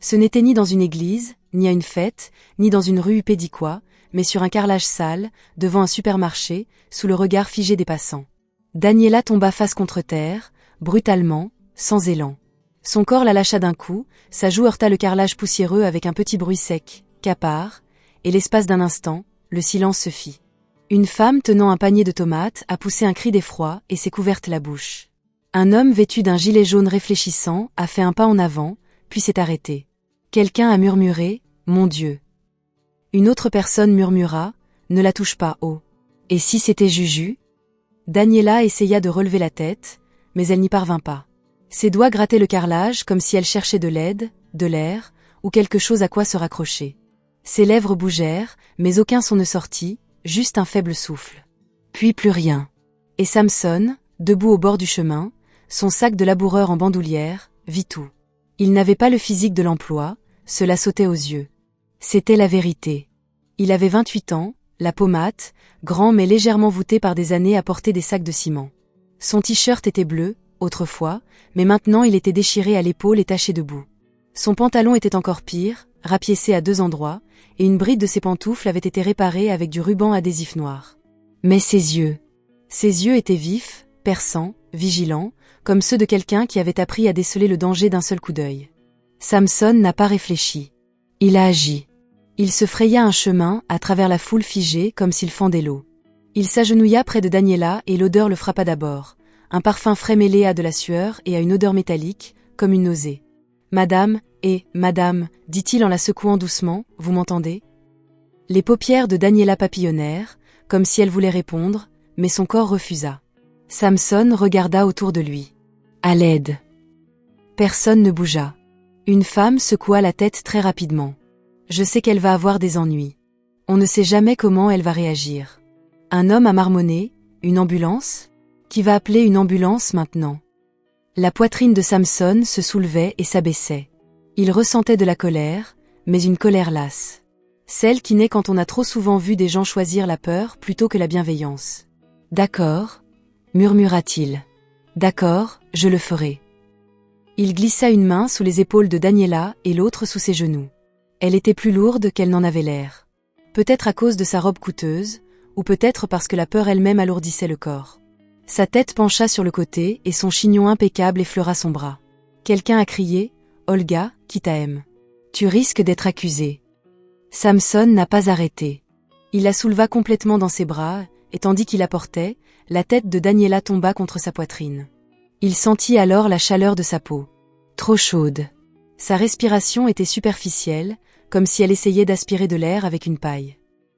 Ce n'était ni dans une église, ni à une fête, ni dans une rue huppée quoi, mais sur un carrelage sale, devant un supermarché, sous le regard figé des passants. Daniela tomba face contre terre, brutalement, sans élan. Son corps la lâcha d'un coup, sa joue heurta le carrelage poussiéreux avec un petit bruit sec, capard, et l'espace d'un instant, le silence se fit. Une femme tenant un panier de tomates a poussé un cri d'effroi et s'est couverte la bouche. Un homme vêtu d'un gilet jaune réfléchissant a fait un pas en avant, puis s'est arrêté. Quelqu'un a murmuré « Mon Dieu ». Une autre personne murmura « Ne la touche pas, oh ». Et si c'était Juju? Daniela essaya de relever la tête, mais elle n'y parvint pas. Ses doigts grattaient le carrelage comme si elle cherchait de l'aide, de l'air, ou quelque chose à quoi se raccrocher. Ses lèvres bougèrent, mais aucun son ne sortit, juste un faible souffle. Puis plus rien. Et Samson, debout au bord du chemin, son sac de laboureur en bandoulière, vit tout. Il n'avait pas le physique de l'emploi, cela sautait aux yeux. C'était la vérité. Il avait 28 ans, la peau mate, grand mais légèrement voûté par des années à porter des sacs de ciment. Son t-shirt était bleu, autrefois, mais maintenant il était déchiré à l'épaule et taché de boue. Son pantalon était encore pire, rapiécé à 2 endroits, et une bride de ses pantoufles avait été réparée avec du ruban adhésif noir. Mais ses yeux étaient vifs, perçants, vigilants, comme ceux de quelqu'un qui avait appris à déceler le danger d'un seul coup d'œil. Samson n'a pas réfléchi. Il a agi. Il se fraya un chemin à travers la foule figée comme s'il fendait l'eau. Il s'agenouilla près de Daniela et l'odeur le frappa d'abord. Un parfum frais mêlé à de la sueur et à une odeur métallique, comme une nausée. « Madame, madame, dit-il en la secouant doucement, vous m'entendez » Les paupières de Daniela papillonnèrent, comme si elle voulait répondre, mais son corps refusa. Samson regarda autour de lui. À l'aide. Personne ne bougea. Une femme secoua la tête très rapidement. Je sais qu'elle va avoir des ennuis. On ne sait jamais comment elle va réagir. Un homme a marmonné, une ambulance ? Qui va appeler une ambulance maintenant ? La poitrine de Samson se soulevait et s'abaissait. Il ressentait de la colère, mais une colère lasse. Celle qui naît quand on a trop souvent vu des gens choisir la peur plutôt que la bienveillance. « D'accord » murmura-t-il. « D'accord, je le ferai. » Il glissa une main sous les épaules de Daniela et l'autre sous ses genoux. Elle était plus lourde qu'elle n'en avait l'air. Peut-être à cause de sa robe coûteuse, ou peut-être parce que la peur elle-même alourdissait le corps. Sa tête pencha sur le côté et son chignon impeccable effleura son bras. Quelqu'un a crié « Olga, qui t'aime. Tu risques d'être accusée. » Samson n'a pas arrêté. Il la souleva complètement dans ses bras, et tandis qu'il la portait, la tête de Daniela tomba contre sa poitrine. Il sentit alors la chaleur de sa peau. Trop chaude. Sa respiration était superficielle, comme si elle essayait d'aspirer de l'air avec une paille.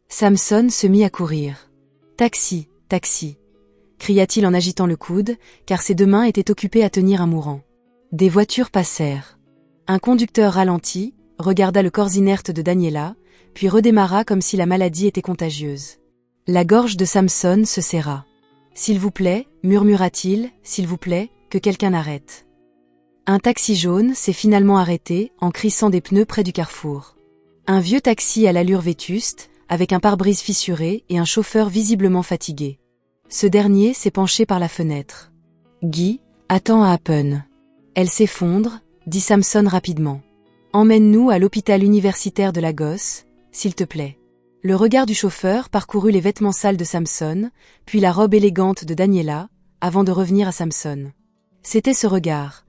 Samson se mit à courir. « Taxi, taxi !» cria-t-il en agitant le coude, car ses 2 mains étaient occupées à tenir un mourant. Des voitures passèrent. Un conducteur ralentit, regarda le corps inerte de Daniela, puis redémarra comme si la maladie était contagieuse. La gorge de Samson se serra. « S'il vous plaît, murmura-t-il, s'il vous plaît, que quelqu'un arrête. » Un taxi jaune s'est finalement arrêté en crissant des pneus près du carrefour. Un vieux taxi à l'allure vétuste, avec un pare-brise fissuré et un chauffeur visiblement fatigué. Ce dernier s'est penché par la fenêtre. « Guy, attends à Happen. »« Elle s'effondre, » dit Samson rapidement. « Emmène-nous à l'hôpital universitaire de Lagos, s'il te plaît. » Le regard du chauffeur parcourut les vêtements sales de Samson, puis la robe élégante de Daniela, avant de revenir à Samson. C'était ce regard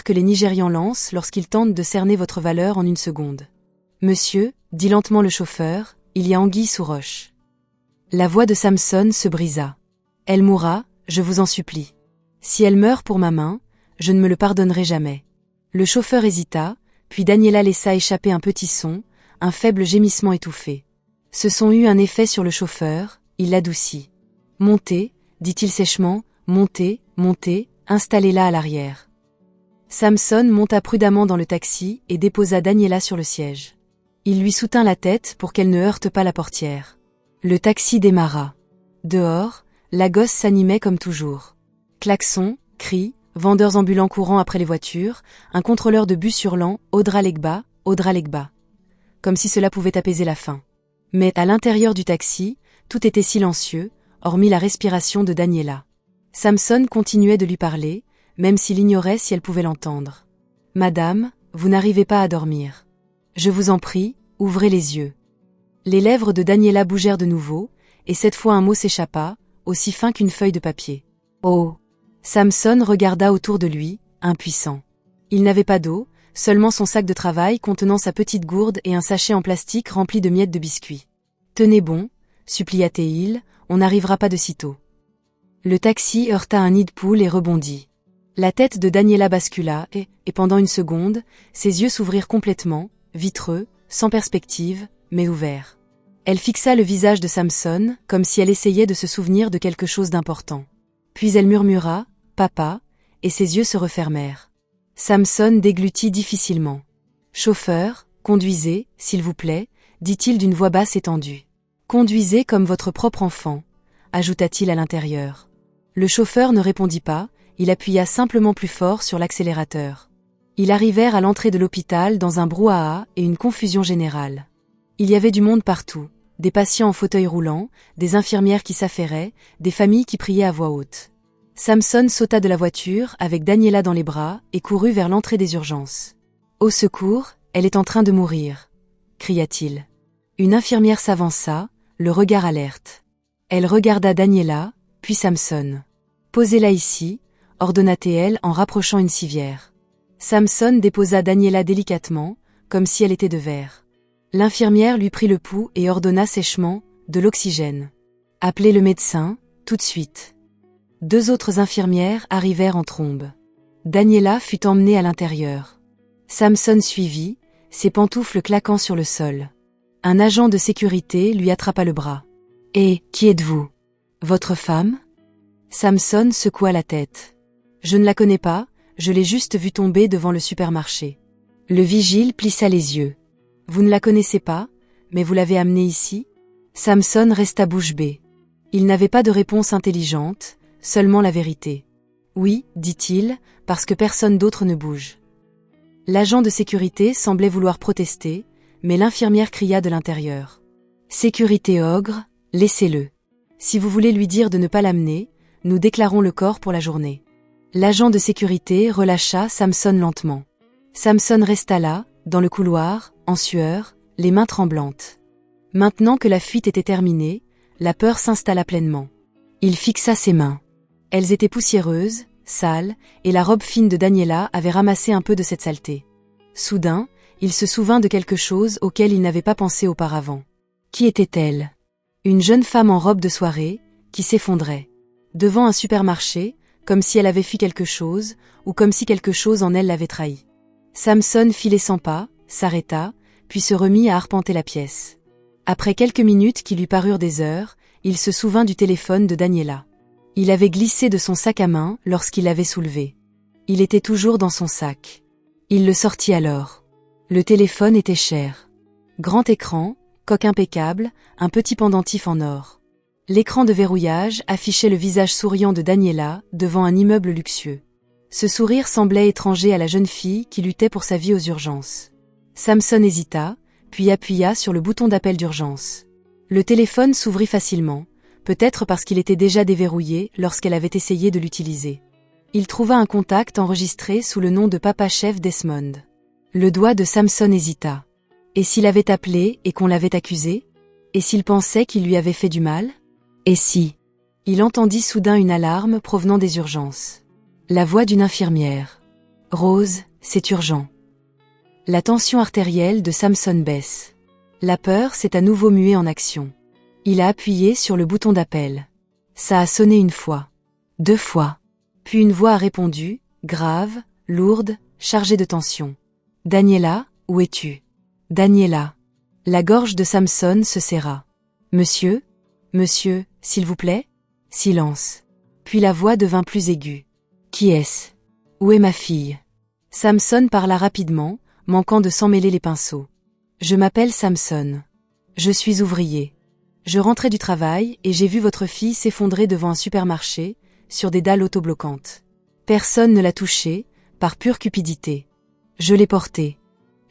que les Nigérians lancent lorsqu'ils tentent de cerner votre valeur en une seconde. « Monsieur, » dit lentement le chauffeur, « il y a anguille sous roche. » La voix de Samson se brisa. « Elle mourra, je vous en supplie. Si elle meurt pour ma main, je ne me le pardonnerai jamais. » Le chauffeur hésita, puis Daniela laissa échapper un petit son, un faible gémissement étouffé. Ce son eut un effet sur le chauffeur, il l'adoucit. « Montez, » dit-il sèchement, « montez, montez, installez-la à l'arrière. » Samson monta prudemment dans le taxi et déposa Daniela sur le siège. Il lui soutint la tête pour qu'elle ne heurte pas la portière. Le taxi démarra. Dehors, Lagos s'animait comme toujours. Klaxons, cris, vendeurs ambulants courant après les voitures, un contrôleur de bus hurlant « Audra Legba, Audra Legba », comme si cela pouvait apaiser la faim. Mais à l'intérieur du taxi, tout était silencieux, hormis la respiration de Daniela. Samson continuait de lui parler, même s'il ignorait si elle pouvait l'entendre. « Madame, vous n'arrivez pas à dormir. Je vous en prie, ouvrez les yeux. Les lèvres de Daniela bougèrent de nouveau, et cette fois un mot s'échappa, aussi fin qu'une feuille de papier. Oh! Samson regarda autour de lui, impuissant. Il n'avait pas d'eau, seulement son sac de travail contenant sa petite gourde et un sachet en plastique rempli de miettes de biscuits. Tenez bon, supplia Théil, on n'arrivera pas de sitôt. Le taxi heurta un nid de poule et rebondit. La tête de Daniela bascula et pendant une seconde, ses yeux s'ouvrirent complètement, vitreux, sans perspective, mais ouverts. Elle fixa le visage de Samson, comme si elle essayait de se souvenir de quelque chose d'important. Puis elle murmura « Papa », et ses yeux se refermèrent. Samson déglutit difficilement. « Chauffeur, conduisez, s'il vous plaît », dit-il d'une voix basse et tendue. « Conduisez comme votre propre enfant », ajouta-t-il à l'intérieur. Le chauffeur ne répondit pas, il appuya simplement plus fort sur l'accélérateur. Ils arrivèrent à l'entrée de l'hôpital dans un brouhaha et une confusion générale. Il y avait du monde partout, des patients en fauteuil roulant, des infirmières qui s'affairaient, des familles qui priaient à voix haute. Samson sauta de la voiture avec Daniela dans les bras et courut vers l'entrée des urgences. « Au secours, elle est en train de mourir !» cria-t-il. Une infirmière s'avança, le regard alerte. Elle regarda Daniela, puis Samson. « Posez-la ici », ordonna-t-elle en rapprochant une civière. Samson déposa Daniela délicatement, comme si elle était de verre. L'infirmière lui prit le pouls et ordonna sèchement « de l'oxygène ». « Appelez le médecin, tout de suite ». 2 autres infirmières arrivèrent en trombe. Daniela fut emmenée à l'intérieur. Samson suivit, ses pantoufles claquant sur le sol. Un agent de sécurité lui attrapa le bras. « Et, qui êtes-vous ? Votre femme ?» Samson secoua la tête. « Je ne la connais pas, je l'ai juste vue tomber devant le supermarché. » Le vigile plissa les yeux. « Vous ne la connaissez pas, mais vous l'avez amenée ici ?» Samson resta bouche bée. Il n'avait pas de réponse intelligente, seulement la vérité. « Oui, dit-il, parce que personne d'autre ne bouge. » L'agent de sécurité semblait vouloir protester, mais l'infirmière cria de l'intérieur. « Sécurité ogre, laissez-le. Si vous voulez lui dire de ne pas l'amener, nous déclarons le corps pour la journée. » L'agent de sécurité relâcha Samson lentement. Samson resta là, dans le couloir, en sueur, les mains tremblantes. Maintenant que la fuite était terminée, la peur s'installa pleinement. Il fixa ses mains. Elles étaient poussiéreuses, sales, et la robe fine de Daniela avait ramassé un peu de cette saleté. Soudain, il se souvint de quelque chose auquel il n'avait pas pensé auparavant. Qui était-elle ? Une jeune femme en robe de soirée, qui s'effondrait. Devant un supermarché, comme si elle avait fui quelque chose, ou comme si quelque chose en elle l'avait trahi. Samson fit les 100 pas, s'arrêta, puis se remit à arpenter la pièce. Après quelques minutes qui lui parurent des heures, il se souvint du téléphone de Daniela. Il avait glissé de son sac à main lorsqu'il l'avait soulevé. Il était toujours dans son sac. Il le sortit alors. Le téléphone était cher. Grand écran, coque impeccable, un petit pendentif en or. L'écran de verrouillage affichait le visage souriant de Daniela devant un immeuble luxueux. Ce sourire semblait étranger à la jeune fille qui luttait pour sa vie aux urgences. Samson hésita, puis appuya sur le bouton d'appel d'urgence. Le téléphone s'ouvrit facilement, peut-être parce qu'il était déjà déverrouillé lorsqu'elle avait essayé de l'utiliser. Il trouva un contact enregistré sous le nom de Papa Chef Desmond. Le doigt de Samson hésita. Et s'il avait appelé et qu'on l'avait accusé ? Et s'il pensait qu'il lui avait fait du mal ? Et si ? Il entendit soudain une alarme provenant des urgences. La voix d'une infirmière. « Rose, c'est urgent. » La tension artérielle de Samson baisse. La peur s'est à nouveau muée en action. Il a appuyé sur le bouton d'appel. Ça a sonné 1 fois. 2 fois. Puis une voix a répondu, grave, lourde, chargée de tension. « Daniela, où es-tu ? Daniela. » La gorge de Samson se serra. « Monsieur ? Monsieur, s'il vous plaît ? » Silence. Puis la voix devint plus aiguë. « Qui est-ce ? Où est ma fille ? » Samson parla rapidement, manquant de s'emmêler les pinceaux. « Je m'appelle Samson. Je suis ouvrier. Je rentrais du travail et j'ai vu votre fille s'effondrer devant un supermarché, sur des dalles autobloquantes. Personne ne l'a touchée, par pure cupidité. Je l'ai portée.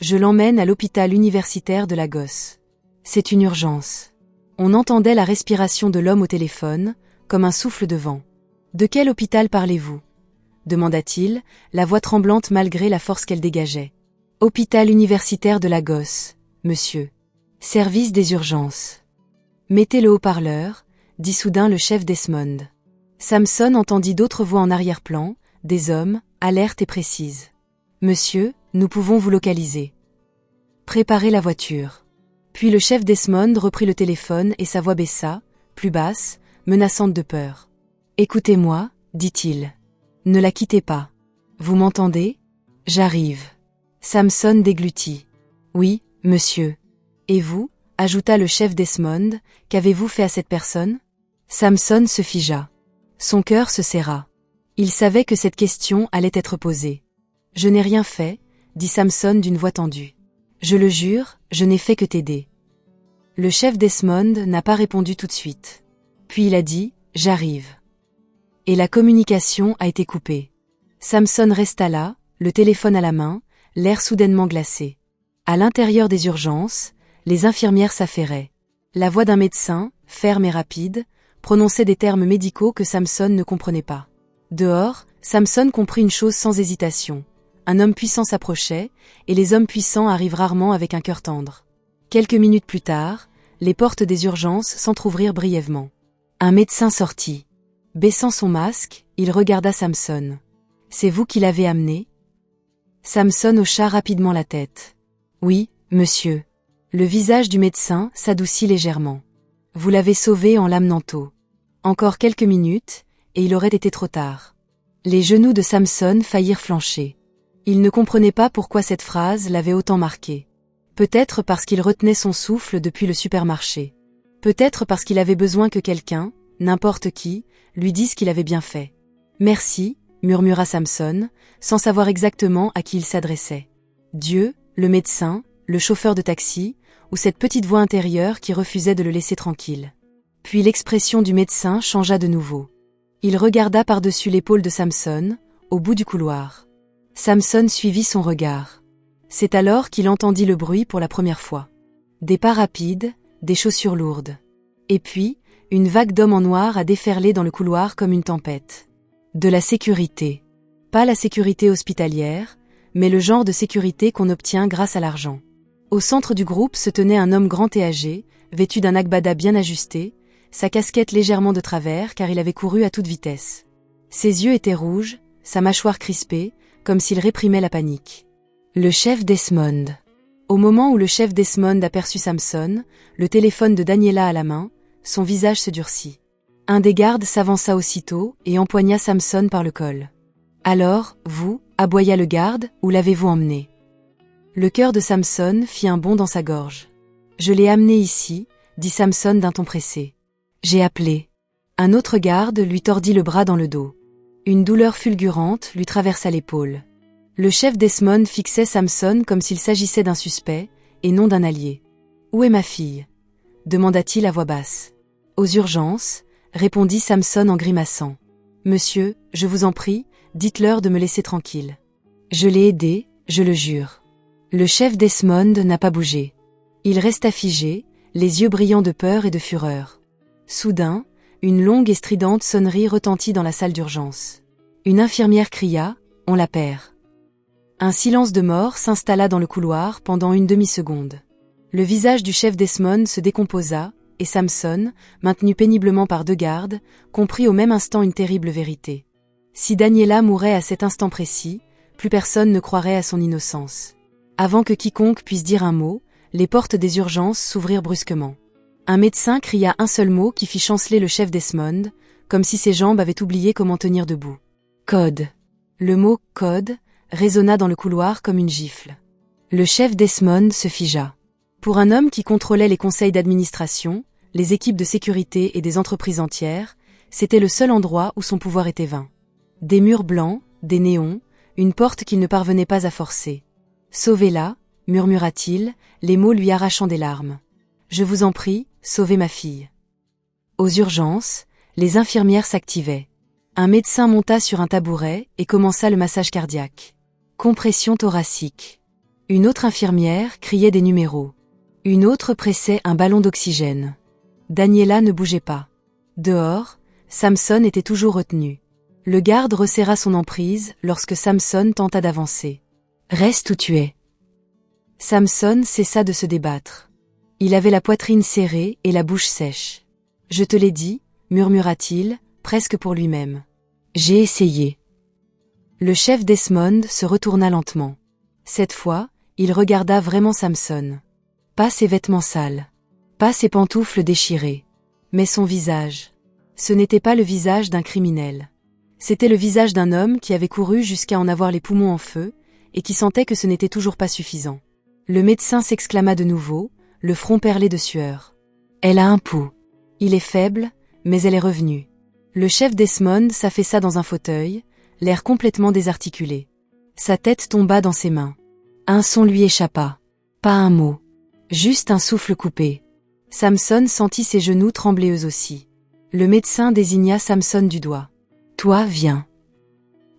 Je l'emmène à l'hôpital universitaire de Lagos. C'est une urgence. » On entendait la respiration de l'homme au téléphone, comme un souffle de vent. « De quel hôpital parlez-vous ? » demanda-t-il, la voix tremblante malgré la force qu'elle dégageait. « Hôpital universitaire de Lagos, monsieur. Service des urgences. Mettez le haut-parleur, dit soudain le chef Desmond. Samson entendit d'autres voix en arrière-plan, des hommes, alertes et précises. Monsieur, nous pouvons vous localiser. Préparez la voiture. Puis le chef Desmond reprit le téléphone et sa voix baissa, plus basse, menaçante de peur. Écoutez-moi, dit-il. Ne la quittez pas. Vous m'entendez? J'arrive. Samson déglutit. Oui, monsieur. Et vous, ajouta le chef Desmond, qu'avez-vous fait à cette personne? Samson se figea. Son cœur se serra. Il savait que cette question allait être posée. Je n'ai rien fait, dit Samson d'une voix tendue. Je le jure, je n'ai fait que t'aider. Le chef Desmond n'a pas répondu tout de suite. Puis il a dit, j'arrive. Et la communication a été coupée. Samson resta là, le téléphone à la main, l'air soudainement glacé. À l'intérieur des urgences, les infirmières s'affairaient. La voix d'un médecin, ferme et rapide, prononçait des termes médicaux que Samson ne comprenait pas. Dehors, Samson comprit une chose sans hésitation. Un homme puissant s'approchait, et les hommes puissants arrivent rarement avec un cœur tendre. Quelques minutes plus tard, les portes des urgences s'entr'ouvrirent brièvement. Un médecin sortit. Baissant son masque, il regarda Samson. « C'est vous qui l'avez amené ?» Samson hocha rapidement la tête. « Oui, monsieur. » Le visage du médecin s'adoucit légèrement. « Vous l'avez sauvé en l'amenant tôt. Encore quelques minutes, et il aurait été trop tard. » Les genoux de Samson faillirent flancher. Il ne comprenait pas pourquoi cette phrase l'avait autant marqué. Peut-être parce qu'il retenait son souffle depuis le supermarché. Peut-être parce qu'il avait besoin que quelqu'un, n'importe qui, lui dise qu'il avait bien fait. « Merci », murmura Samson, sans savoir exactement à qui il s'adressait. Dieu, le médecin, le chauffeur de taxi, ou cette petite voix intérieure qui refusait de le laisser tranquille. Puis l'expression du médecin changea de nouveau. Il regarda par-dessus l'épaule de Samson, au bout du couloir. Samson suivit son regard. C'est alors qu'il entendit le bruit pour la première fois. Des pas rapides, des chaussures lourdes. Et puis, une vague d'hommes en noir a déferlé dans le couloir comme une tempête. De la sécurité. Pas la sécurité hospitalière, mais le genre de sécurité qu'on obtient grâce à l'argent. Au centre du groupe se tenait un homme grand et âgé, vêtu d'un agbada bien ajusté, sa casquette légèrement de travers car il avait couru à toute vitesse. Ses yeux étaient rouges, sa mâchoire crispée, comme s'il réprimait la panique. Le chef Desmond. Au moment où le chef Desmond aperçut Samson, le téléphone de Daniela à la main, son visage se durcit. Un des gardes s'avança aussitôt et empoigna Samson par le col. « Alors, vous, aboya le garde, où l'avez-vous emmené ?» Le cœur de Samson fit un bond dans sa gorge. « Je l'ai amené ici, » dit Samson d'un ton pressé. « J'ai appelé. » Un autre garde lui tordit le bras dans le dos. Une douleur fulgurante lui traversa l'épaule. Le chef Desmond fixait Samson comme s'il s'agissait d'un suspect, et non d'un allié. « Où est ma fille ?» demanda-t-il à voix basse. « Aux urgences, » répondit Samson en grimaçant. « Monsieur, je vous en prie, dites-leur de me laisser tranquille. Je l'ai aidé, je le jure. » Le chef Desmond n'a pas bougé. Il resta figé, les yeux brillants de peur et de fureur. Soudain, une longue et stridente sonnerie retentit dans la salle d'urgence. Une infirmière cria « On la perd ». Un silence de mort s'installa dans le couloir pendant une demi-seconde. Le visage du chef Desmond se décomposa, et Samson, maintenu péniblement par deux gardes, comprit au même instant une terrible vérité. Si Daniela mourait à cet instant précis, plus personne ne croirait à son innocence. Avant que quiconque puisse dire un mot, les portes des urgences s'ouvrirent brusquement. Un médecin cria un seul mot qui fit chanceler le chef Desmond, comme si ses jambes avaient oublié comment tenir debout. « Code ». Le mot « code » résonna dans le couloir comme une gifle. Le chef Desmond se figea. Pour un homme qui contrôlait les conseils d'administration, les équipes de sécurité et des entreprises entières, c'était le seul endroit où son pouvoir était vain. Des murs blancs, des néons, une porte qu'il ne parvenait pas à forcer. « Sauvez-la », murmura-t-il, les mots lui arrachant des larmes. « Je vous en prie, sauvez ma fille. » Aux urgences, les infirmières s'activaient. Un médecin monta sur un tabouret et commença le massage cardiaque. Compression thoracique. Une autre infirmière criait des numéros. Une autre pressait un ballon d'oxygène. Daniela ne bougeait pas. Dehors, Samson était toujours retenu. Le garde resserra son emprise lorsque Samson tenta d'avancer. « Reste où tu es. » Samson cessa de se débattre. Il avait la poitrine serrée et la bouche sèche. « Je te l'ai dit, murmura-t-il, presque pour lui-même. J'ai essayé. Le chef Desmond se retourna lentement. Cette fois, il regarda vraiment Samson. Pas ses vêtements sales. Pas ses pantoufles déchirées. Mais son visage. Ce n'était pas le visage d'un criminel. C'était le visage d'un homme qui avait couru jusqu'à en avoir les poumons en feu, et qui sentait que ce n'était toujours pas suffisant. Le médecin s'exclama de nouveau, le front perlé de sueur. « Elle a un pouls. Il est faible, mais elle est revenue. » Le chef Desmond s'affaissa dans un fauteuil, l'air complètement désarticulé. Sa tête tomba dans ses mains. Un son lui échappa. Pas un mot. Juste un souffle coupé. Samson sentit ses genoux trembler eux aussi. Le médecin désigna Samson du doigt. « Toi, viens. »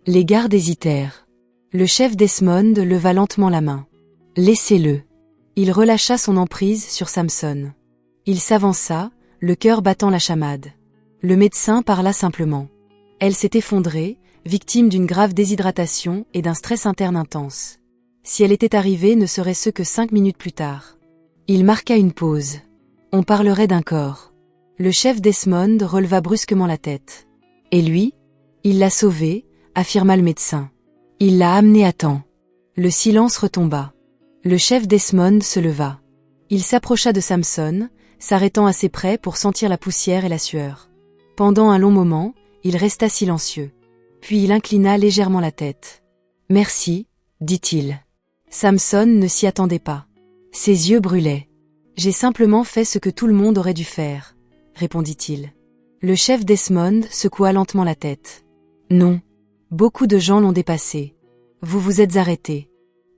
Les gardes hésitèrent. Le chef Desmond leva lentement la main. « Laissez-le. » Il relâcha son emprise sur Samson. Il s'avança, le cœur battant la chamade. Le médecin parla simplement. Elle s'est effondrée, victime d'une grave déshydratation et d'un stress interne intense. Si elle était arrivée, ne serait-ce que 5 minutes plus tard. Il marqua une pause. On parlerait d'un corps. Le chef Desmond releva brusquement la tête. Et lui? Il l'a sauvée, affirma le médecin. Il l'a amenée à temps. Le silence retomba. Le chef Desmond se leva. Il s'approcha de Samson, s'arrêtant assez près pour sentir la poussière et la sueur. Pendant un long moment, il resta silencieux. Puis il inclina légèrement la tête. « Merci, dit-il. » Samson ne s'y attendait pas. Ses yeux brûlaient. « J'ai simplement fait ce que tout le monde aurait dû faire, » répondit-il. Le chef Desmond secoua lentement la tête. « Non. Beaucoup de gens l'ont dépassé. Vous vous êtes arrêté.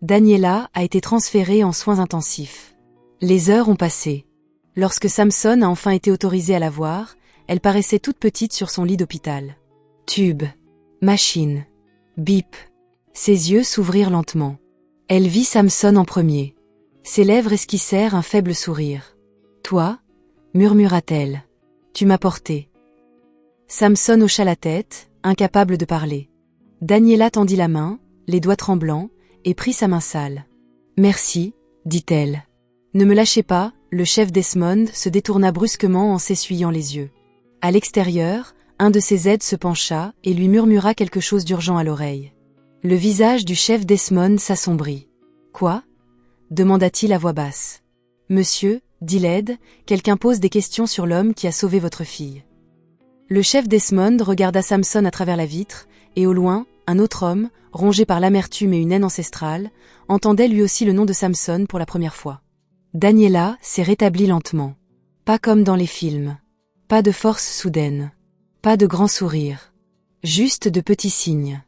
Daniela a été transférée en soins intensifs. Les heures ont passé. Lorsque Samson a enfin été autorisé à la voir, elle paraissait toute petite sur son lit d'hôpital. Tube. Machine. Bip. » Ses yeux s'ouvrirent lentement. Elle vit Samson en premier. Ses lèvres esquissèrent un faible sourire. « Toi, » murmura-t-elle. « Tu m'as porté. » Samson hocha la tête, incapable de parler. Daniela tendit la main, les doigts tremblants, et prit sa main sale. « Merci, » dit-elle. « Ne me lâchez pas », le chef Desmond se détourna brusquement en s'essuyant les yeux. À l'extérieur, un de ses aides se pencha et lui murmura quelque chose d'urgent à l'oreille. Le visage du chef Desmond s'assombrit. « Quoi ?» demanda-t-il à voix basse. « Monsieur, » dit l'aide, « quelqu'un pose des questions sur l'homme qui a sauvé votre fille. » Le chef Desmond regarda Samson à travers la vitre, et au loin, un autre homme, rongé par l'amertume et une haine ancestrale, entendait lui aussi le nom de Samson pour la première fois. Daniela s'est rétablie lentement. Pas comme dans les films. Pas de force soudaine. Pas de grands sourires. Juste de petits signes.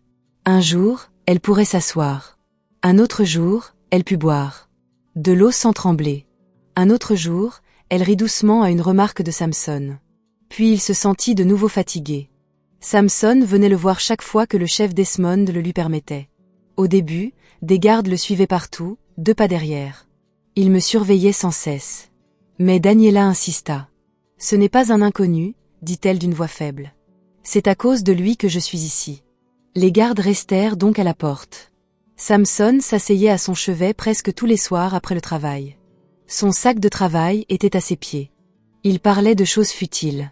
Un jour, elle pourrait s'asseoir. Un autre jour, elle put boire. De l'eau sans trembler. Un autre jour, elle rit doucement à une remarque de Samson. Puis il se sentit de nouveau fatigué. Samson venait le voir chaque fois que le chef Desmond le lui permettait. Au début, des gardes le suivaient partout, 2 pas derrière. Il me surveillait sans cesse. Mais Daniela insista. « Ce n'est pas un inconnu, » dit-elle d'une voix faible. « C'est à cause de lui que je suis ici. » Les gardes restèrent donc à la porte. Samson s'asseyait à son chevet presque tous les soirs après le travail. Son sac de travail était à ses pieds. Il parlait de choses futiles.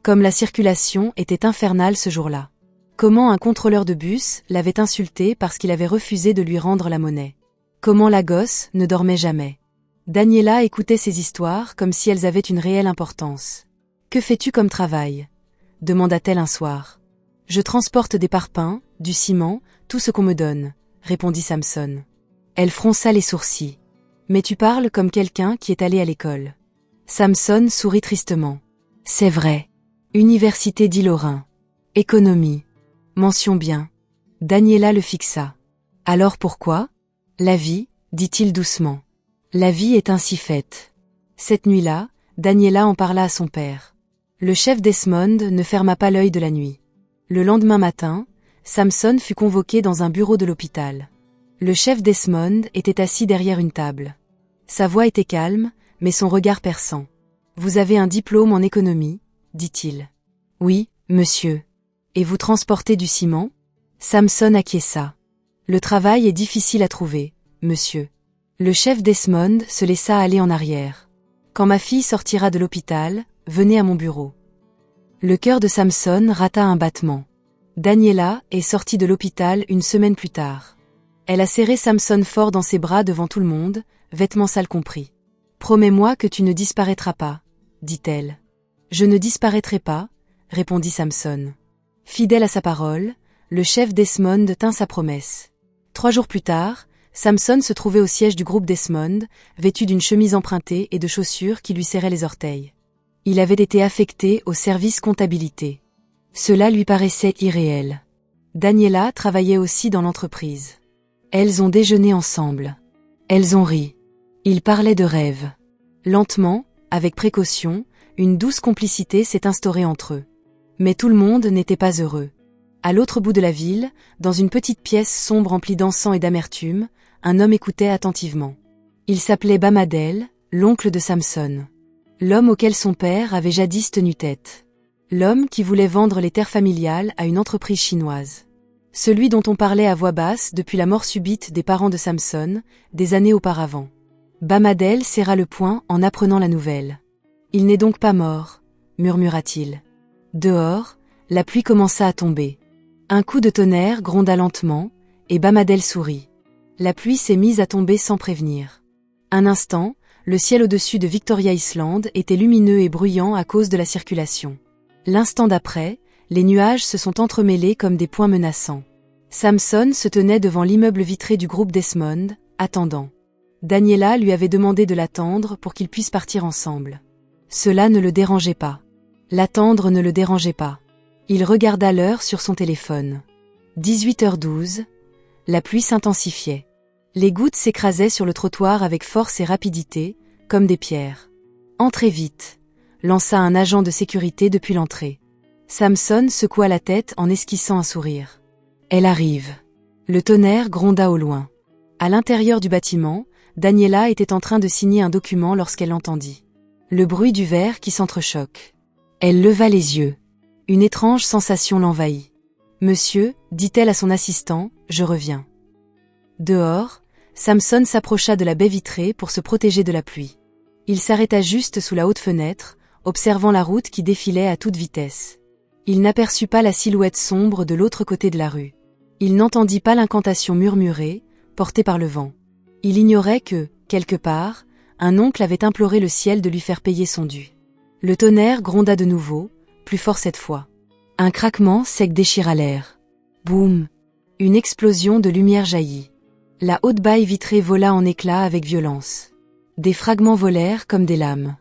Comme la circulation était infernale ce jour-là. Comment un contrôleur de bus l'avait insulté parce qu'il avait refusé de lui rendre la monnaie. Comment la gosse ne dormait jamais. Daniela écoutait ces histoires comme si elles avaient une réelle importance. « Que fais-tu comme travail ?» demanda-t-elle un soir. « Je transporte des parpaings, du ciment, tout ce qu'on me donne, » répondit Samson. Elle fronça les sourcils. « Mais tu parles comme quelqu'un qui est allé à l'école. » Samson sourit tristement. « C'est vrai. Université d'Île-aux-Rhin. Économie. Mention bien. » Daniela le fixa. « Alors pourquoi ?»« La vie, » dit-il doucement. « La vie est ainsi faite. » Cette nuit-là, Daniela en parla à son père. Le chef Desmond ne ferma pas l'œil de la nuit. Le lendemain matin, Samson fut convoqué dans un bureau de l'hôpital. Le chef Desmond était assis derrière une table. Sa voix était calme, mais son regard perçant. « Vous avez un diplôme en économie ?» dit-il. « Oui, monsieur. »« Et vous transportez du ciment ?» Samson acquiesça. « Le travail est difficile à trouver, monsieur. » Le chef Desmond se laissa aller en arrière. Quand ma fille sortira de l'hôpital, venez à mon bureau. Le cœur de Samson rata un battement. Daniela est sortie de l'hôpital une semaine plus tard. Elle a serré Samson fort dans ses bras devant tout le monde, vêtements sales compris. « Promets-moi que tu ne disparaîtras pas, » dit-elle. « Je ne disparaîtrai pas, » répondit Samson. Fidèle à sa parole, le chef Desmond tint sa promesse. 3 jours plus tard, Samson se trouvait au siège du groupe Desmond, vêtu d'une chemise empruntée et de chaussures qui lui serraient les orteils. Il avait été affecté au service comptabilité. Cela lui paraissait irréel. Daniela travaillait aussi dans l'entreprise. Elles ont déjeuné ensemble. Elles ont ri. Ils parlaient de rêves. Lentement, avec précaution, une douce complicité s'est instaurée entre eux. Mais tout le monde n'était pas heureux. À l'autre bout de la ville, dans une petite pièce sombre remplie d'encens et d'amertume, un homme écoutait attentivement. Il s'appelait Bamadel, l'oncle de Samson. L'homme auquel son père avait jadis tenu tête. L'homme qui voulait vendre les terres familiales à une entreprise chinoise. Celui dont on parlait à voix basse depuis la mort subite des parents de Samson, des années auparavant. Bamadel serra le poing en apprenant la nouvelle. « Il n'est donc pas mort », murmura-t-il. Dehors, la pluie commença à tomber. Un coup de tonnerre gronda lentement, et Bamadel sourit. La pluie s'est mise à tomber sans prévenir. Un instant, le ciel au-dessus de Victoria Island était lumineux et bruyant à cause de la circulation. L'instant d'après, les nuages se sont entremêlés comme des poings menaçants. Samson se tenait devant l'immeuble vitré du groupe Desmond, attendant. Daniela lui avait demandé de l'attendre pour qu'ils puissent partir ensemble. Cela ne le dérangeait pas. L'attendre ne le dérangeait pas. Il regarda l'heure sur son téléphone. 18h12, la pluie s'intensifiait. Les gouttes s'écrasaient sur le trottoir avec force et rapidité, comme des pierres. « Entrez vite », lança un agent de sécurité depuis l'entrée. Samson secoua la tête en esquissant un sourire. « Elle arrive ». Le tonnerre gronda au loin. À l'intérieur du bâtiment, Daniela était en train de signer un document lorsqu'elle l'entendit. Le bruit du verre qui s'entrechoque. Elle leva les yeux. Une étrange sensation l'envahit. « Monsieur, dit-elle à son assistant, je reviens. » Dehors, Samson s'approcha de la baie vitrée pour se protéger de la pluie. Il s'arrêta juste sous la haute fenêtre, observant la route qui défilait à toute vitesse. Il n'aperçut pas la silhouette sombre de l'autre côté de la rue. Il n'entendit pas l'incantation murmurée, portée par le vent. Il ignorait que, quelque part, un oncle avait imploré le ciel de lui faire payer son dû. Le tonnerre gronda de nouveau, plus fort cette fois. Un craquement sec déchira l'air. Boum! Une explosion de lumière jaillit. La haute baille vitrée vola en éclats avec violence. Des fragments volèrent comme des lames.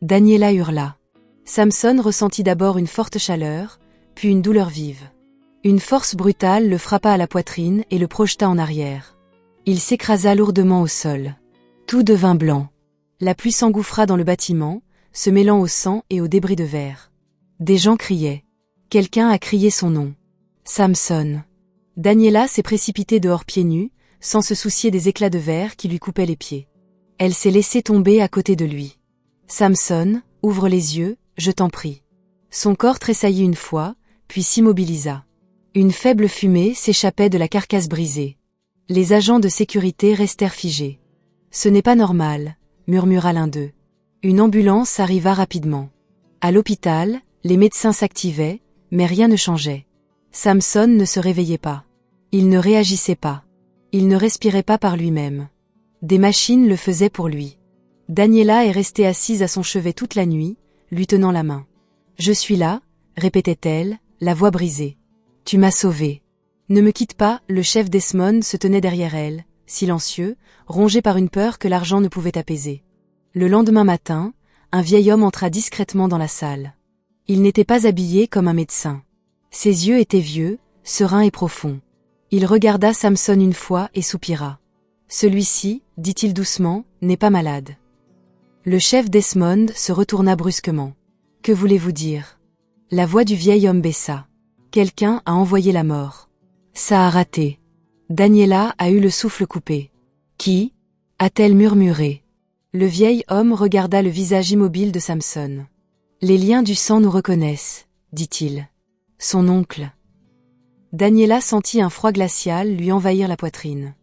Daniela hurla. Samson ressentit d'abord une forte chaleur, puis une douleur vive. Une force brutale le frappa à la poitrine et le projeta en arrière. Il s'écrasa lourdement au sol. Tout devint blanc. La pluie s'engouffra dans le bâtiment, se mêlant au sang et aux débris de verre. Des gens criaient. Quelqu'un a crié son nom. Samson. Daniela s'est précipitée dehors pieds nus, sans se soucier des éclats de verre qui lui coupaient les pieds. Elle s'est laissée tomber à côté de lui. Samson, ouvre les yeux, je t'en prie. Son corps tressaillit une fois, puis s'immobilisa. Une faible fumée s'échappait de la carcasse brisée. Les agents de sécurité restèrent figés. Ce n'est pas normal, murmura l'un d'eux. Une ambulance arriva rapidement. À l'hôpital, les médecins s'activaient, mais rien ne changeait. Samson ne se réveillait pas. Il ne réagissait pas. Il ne respirait pas par lui-même. Des machines le faisaient pour lui. Daniela est restée assise à son chevet toute la nuit, lui tenant la main. « Je suis là », répétait-elle, la voix brisée. « Tu m'as sauvée. »« Ne me quitte pas », le chef Desmond se tenait derrière elle, silencieux, rongé par une peur que l'argent ne pouvait apaiser. Le lendemain matin, un vieil homme entra discrètement dans la salle. Il n'était pas habillé comme un médecin. Ses yeux étaient vieux, sereins et profonds. Il regarda Samson une fois et soupira. « Celui-ci, dit-il doucement, n'est pas malade. » Le chef Desmond se retourna brusquement. « Que voulez-vous dire ?» La voix du vieil homme baissa. « Quelqu'un a envoyé la mort. Ça a raté. » Daniela a eu le souffle coupé. « Qui ?» a-t-elle murmuré. Le vieil homme regarda le visage immobile de Samson. « Les liens du sang nous reconnaissent, » dit-il. « Son oncle. » Daniela sentit un froid glacial lui envahir la poitrine.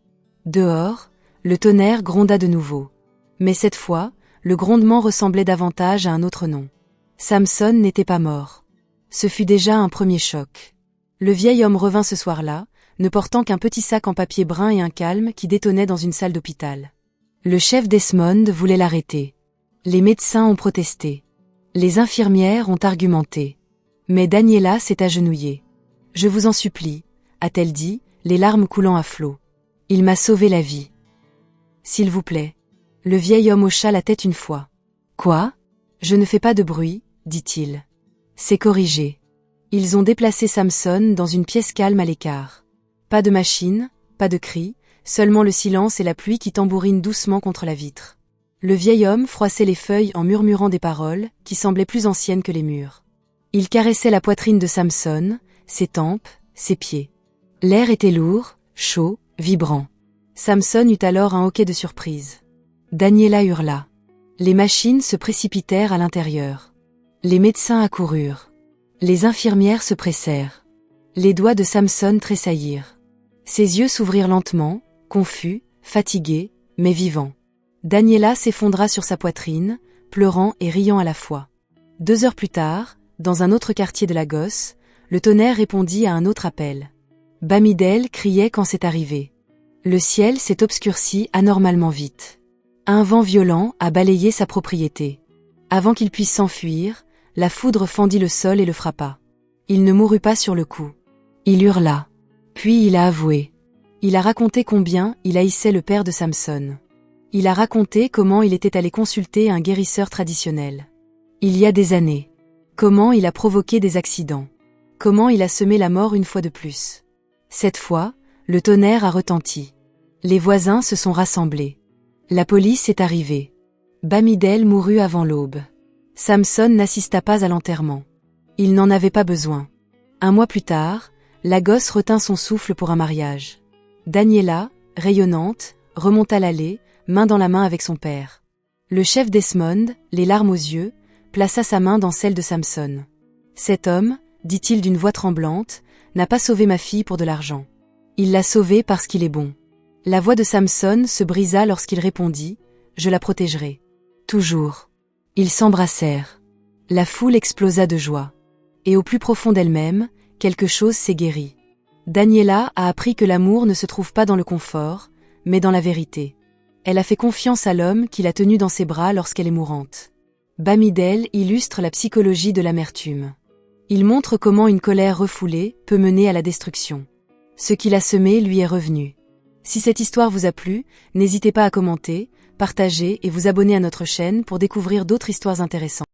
Dehors, Le tonnerre gronda de nouveau. Mais cette fois, le grondement ressemblait davantage à un autre nom. Samson n'était pas mort. Ce fut déjà un premier choc. Le vieil homme revint ce soir-là, ne portant qu'un petit sac en papier brun et un calme qui détonnait dans une salle d'hôpital. Le chef Desmond voulait l'arrêter. Les médecins ont protesté. Les infirmières ont argumenté. Mais Daniela s'est agenouillée. « Je vous en supplie, » a-t-elle dit, les larmes coulant à flots. « Il m'a sauvé la vie. »« S'il vous plaît. » Le vieil homme hocha la tête une fois. « Quoi ? Je ne fais pas de bruit, » dit-il. « C'est corrigé. » Ils ont déplacé Samson dans une pièce calme à l'écart. Pas de machine, pas de cris, seulement le silence et la pluie qui tambourinent doucement contre la vitre. Le vieil homme froissait les feuilles en murmurant des paroles qui semblaient plus anciennes que les murs. Il caressait la poitrine de Samson, ses tempes, ses pieds. L'air était lourd, chaud, vibrant. Samson eut alors un hoquet de surprise. Daniela hurla. Les machines se précipitèrent à l'intérieur. Les médecins accoururent. Les infirmières se pressèrent. Les doigts de Samson tressaillirent. Ses yeux s'ouvrirent lentement, confus, fatigués, mais vivants. Daniela s'effondra sur sa poitrine, pleurant et riant à la fois. 2 heures plus tard, dans un autre quartier de Lagos, le tonnerre répondit à un autre appel. Bamidel criait quand c'est arrivé. Le ciel s'est obscurci anormalement vite. Un vent violent a balayé sa propriété. Avant qu'il puisse s'enfuir, la foudre fendit le sol et le frappa. Il ne mourut pas sur le coup. Il hurla. Puis il a avoué. Il a raconté combien il haïssait le père de Samson. Il a raconté comment il était allé consulter un guérisseur traditionnel. Il y a des années. Comment il a provoqué des accidents. Comment il a semé la mort une fois de plus. Cette fois, le tonnerre a retenti. Les voisins se sont rassemblés. La police est arrivée. Bamidel mourut avant l'aube. Samson n'assista pas à l'enterrement. Il n'en avait pas besoin. 1 mois plus tard, Lagos retint son souffle pour un mariage. Daniela, rayonnante, remonta l'allée, main dans la main avec son père. Le chef Desmond, les larmes aux yeux, plaça sa main dans celle de Samson. « Cet homme, dit-il d'une voix tremblante, n'a pas sauvé ma fille pour de l'argent. Il l'a sauvée parce qu'il est bon. » La voix de Samson se brisa lorsqu'il répondit « Je la protégerai. » Toujours. Ils s'embrassèrent. La foule explosa de joie. Et au plus profond d'elle-même, quelque chose s'est guéri. Daniela a appris que l'amour ne se trouve pas dans le confort, mais dans la vérité. Elle a fait confiance à l'homme qui l'a tenue dans ses bras lorsqu'elle est mourante. Bamidel illustre la psychologie de l'amertume. Il montre comment une colère refoulée peut mener à la destruction. Ce qu'il a semé lui est revenu. Si cette histoire vous a plu, n'hésitez pas à commenter, partager et vous abonner à notre chaîne pour découvrir d'autres histoires intéressantes.